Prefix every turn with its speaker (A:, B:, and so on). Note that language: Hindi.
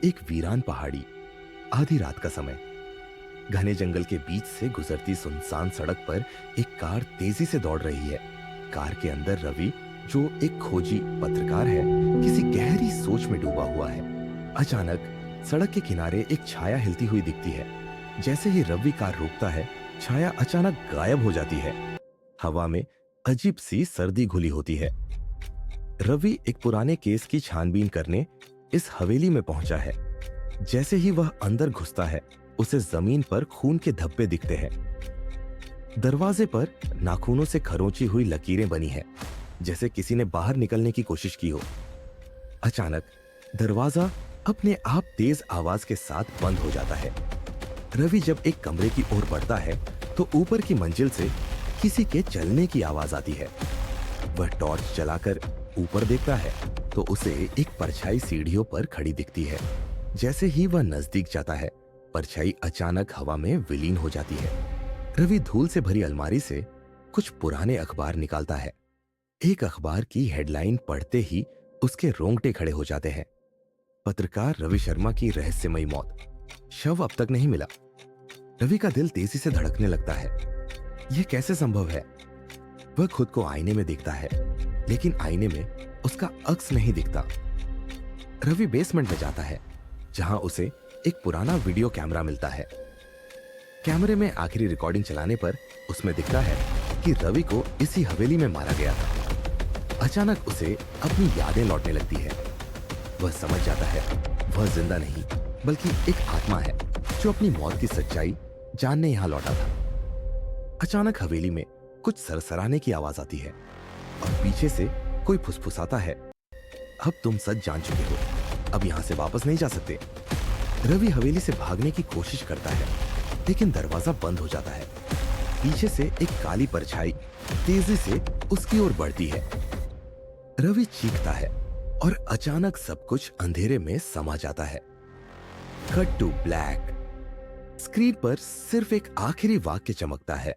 A: एक वीरान पहाड़ी, आधी रात का समय। घने जंगल के बीच से गुजरती सुनसान सड़क पर एक कार तेजी से दौड़ रही है। कार के अंदर रवि, जो एक खोजी पत्रकार है, किसी गहरी सोच में डूबा हुआ है। अचानक सड़क के किनारे एक छाया हिलती हुई दिखती है। जैसे ही रवि कार रोकता है, छाया अचानक गायब हो जाती है। हवा में अजीब सी सर्दी घुली होती है। रवि एक पुराने केस की छानबीन करने इस हवेली में पहुंचा है। जैसे ही वह अंदर घुसता है, उसे जमीन पर खून के धब्बे दिखते हैं। दरवाजे पर नाखूनों से खरोंची हुई लकीरें बनी हैं, जैसे किसी ने बाहर निकलने की कोशिश की हो। अचानक दरवाजा अपने आप तेज आवाज के साथ बंद हो जाता है। रवि जब एक कमरे की ओर बढ़ता है, तो ऊपर की मंजिल से किसी के चलने की आवाज आती है। वह टॉर्च जलाकर ऊपर देखता है, तो उसे एक परछाई सीढ़ियों पर खड़ी दिखती है। जैसे ही वह नजदीक जाता है, परछाई अचानक हवा में विलीन हो जाती है। रवि धूल से भरी अलमारी से कुछ पुराने अखबार निकालता है। एक अखबार की हेडलाइन पढ़ते ही उसके रोंगटे खड़े हो जाते हैं। पत्रकार रवि शर्मा की रहस्यमयी मौत, शव अब तक नहीं मिला। रवि का दिल तेजी से धड़कने लगता है। यह कैसे संभव है? वह खुद को आईने में देखता है, लेकिन आईने में उसका अक्स नहीं दिखता। रवि बेसमेंट में जाता है, जहां उसे एक पुराना वीडियो कैमरा मिलता है। कैमरे में आखिरी रिकॉर्डिंग चलाने पर उसमें दिखता है कि रवि को इसी हवेली में मारा गया था। अचानक उसे अपनी यादें लौटने लगती है। वह समझ जाता है वह जिंदा नहीं, बल्कि एक आत्मा है जो अपनी मौत की सच्चाई जानने यहां लौटा था। अचानक हवेली में कुछ सरसराने की आवाज आती है और पीछे से कोई फुसफुसाता है, अब तुम सच जान चुके हो, अब यहां से वापस नहीं जा सकते। रवि हवेली से भागने की कोशिश करता है, लेकिन दरवाजा बंद हो जाता है। पीछे से एक काली परछाई तेजी से उसकी ओर बढ़ती है। रवि चीखता है और अचानक सब कुछ अंधेरे में समा जाता है। Cut to black. स्क्रीन पर सिर्फ एक आखिरी वाक्य चमकता है,